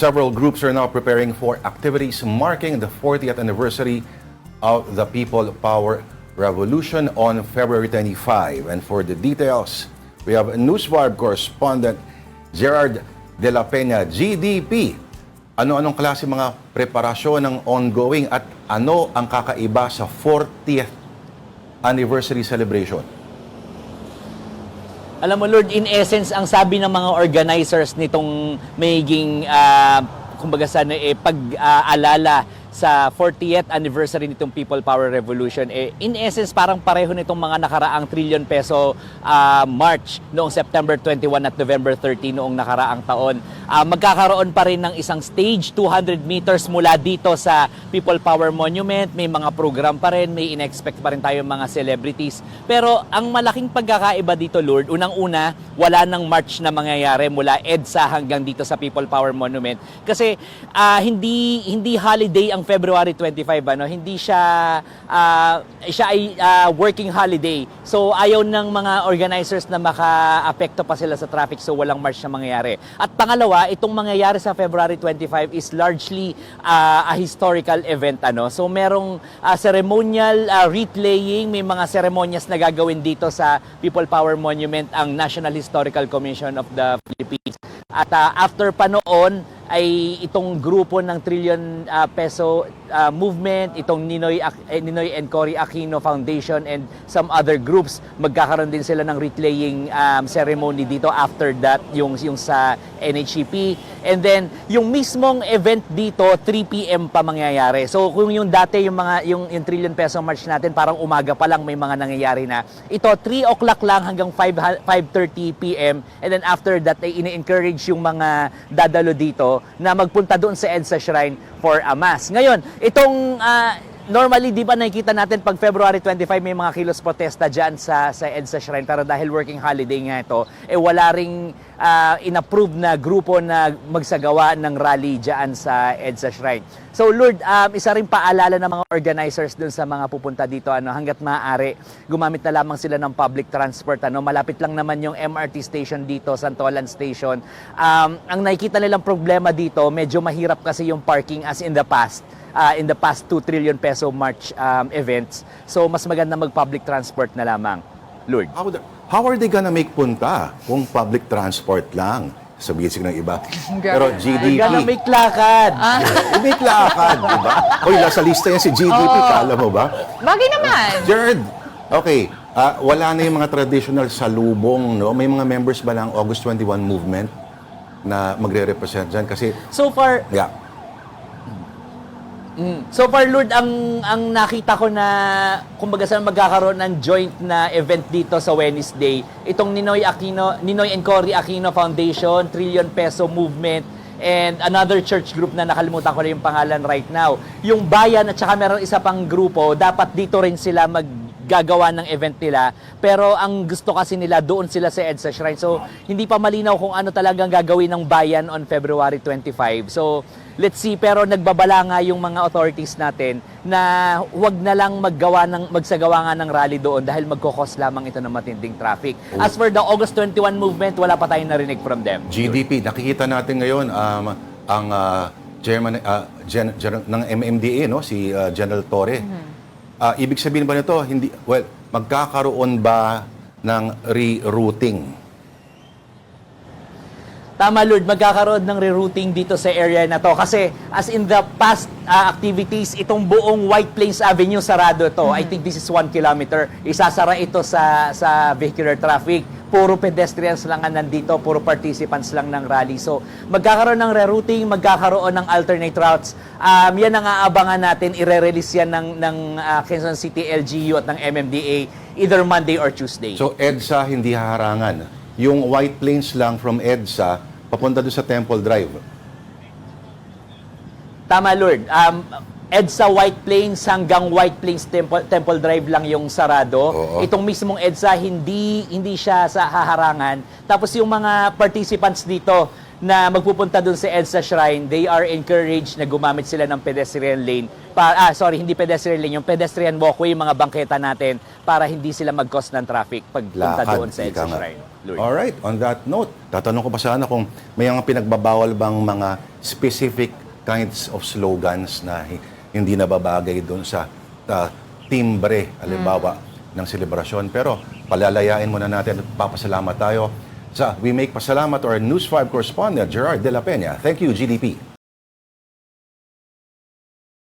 Several groups are now preparing for activities marking the 40th anniversary of the People Power Revolution on February 25. And for the details, we have Newsvibe correspondent Gerard De La Peña, GDP. Ano-anong klase mga preparasyon ng ongoing at ano ang kakaiba sa 40th anniversary celebration? Alam mo, Lord, in essence, ang sabi ng mga organizers nitong magiging, kumbaga sana, pag-alala sa 40th anniversary nitong People Power Revolution, in essence, parang pareho nitong mga nakaraang trillion peso March noong September 21 at November 30 noong nakaraang taon. Magkakaroon pa rin ng isang stage, 200 meters mula dito sa People Power Monument. May mga program pa rin, may in-expect pa rin tayo mga celebrities. Pero ang malaking pagkakaiba dito, Lord, unang-una, wala nang march na mangyayari mula EDSA hanggang dito sa People Power Monument. Kasi hindi holiday ang February 25, hindi siya ay working holiday. So ayaw ng mga organizers na maka-apekto pa sila sa traffic, so walang march na mangyayari. At pangalawa, itong mangyayari sa February 25 is largely a historical event. So merong ceremonial wreath laying, may mga seremonyas na gagawin dito sa People Power Monument ang National Historical Commission of the Philippines. At after pa noon, ay itong grupo ng trillion peso movement, itong Ninoy and Cory Aquino Foundation and some other groups, magkakaroon din sila ng wreath-laying ceremony dito after that, yung sa NHCP. And then, yung mismong event dito, 3 p.m. pa mangyayari. So, kung yung dati, yung trillion peso march natin, parang umaga pa lang may mga nangyayari na. Ito, 3 o'clock lang hanggang 5:30 p.m. And then after that, ay ini-encourage yung mga dadalo dito na magpunta doon sa EDSA Shrine for a mass. Ngayon, itong normally, di ba nakikita natin pag February 25 may mga kilos protesta dyan sa EDSA Shrine, pero dahil working holiday nga ito, wala ring in-approve na grupo na magsagawa ng rally dyan sa EDSA Shrine. So Lord, isa rin paalala ng mga organizers dun sa mga pupunta dito, hanggat maaari, gumamit na lamang sila ng public transport. Malapit lang naman yung MRT station dito, Santolan Station. Ang nakikita nilang problema dito, medyo mahirap kasi yung parking as in the past 2 trillion peso March events. So, mas maganda mag-public transport na lamang. Lord. How are they gonna make punta kung public transport lang? Sabihin siguro ng iba. Pero GDP. Gonna make lakad. Make lakad, di ba? Uy, nasa lista yan si GDP, kala mo ba? Bagay naman. Jared, okay. Wala na yung mga traditional salubong, no? May mga members ba ng August 21 movement na magre-represent dyan? Kasi, So far, yeah. So far, Lord, ang nakita ko na kumbaga saan magkakaroon ng joint na event dito sa Wednesday, itong Ninoy and Cory Aquino Foundation, trillion peso movement, and another church group na nakalimutan ko na yung pangalan right now. Yung Bayan at saka meron isa pang grupo, dapat dito rin sila gagawa ng event nila, pero ang gusto kasi nila doon sila sa EDSA Shrine. So, hindi pa malinaw kung ano talagang gagawin ng Bayan on February 25. So, let's see, pero nagbabala nga yung mga authorities natin na huwag na lang magsagawa nga ng rally doon dahil magkokos lamang ito ng matinding traffic. As for the August 21 movement, wala pa tayong narinig from them. GDP, nakikita natin ngayon ang chairman ng MMDA, no, si General Torre. Ibig sabihin ba nito, magkakaroon ba ng rerouting? Tama, Lord, magkakaroon ng rerouting dito sa area na to. Kasi as in the past activities, itong buong White Plains Avenue sarado to. I think this is 1 kilometer. Isasara ito sa vehicular traffic. Puro pedestrians lang ang nandito, puro participants lang ng rally. So, magkakaroon ng rerouting, magkakaroon ng alternate routes. Yan ang aabangan natin, ire-release yan ng Quezon City LGU at ng MMDA either Monday or Tuesday. So, EDSA hindi haharangan. Yung White Plains lang from EDSA, papunta doon sa Temple Drive. Tama, Lord. EDSA White Plains hanggang White Plains Temple Drive lang yung sarado. Oo. Itong mismong EDSA, hindi siya sa haharangan. Tapos yung mga participants dito na magpupunta doon sa EDSA Shrine, they are encouraged na gumamit sila ng pedestrian lane. Hindi pedestrian lane, yung pedestrian walkway, yung mga bangketa natin, para hindi sila mag-cause ng traffic pagpunta doon sa EDSA Shrine. Lord. Alright, on that note, tatanong ko pa sana kung may mga pinagbabawal bang mga specific kinds of slogans na hindi nababagay doon sa timbre, halimbawa, ng selebrasyon. Pero palalayain muna natin at papasalamat tayo sa We Make Pasalamat or News 5 correspondent Gerard De La Peña. Thank you, GDP.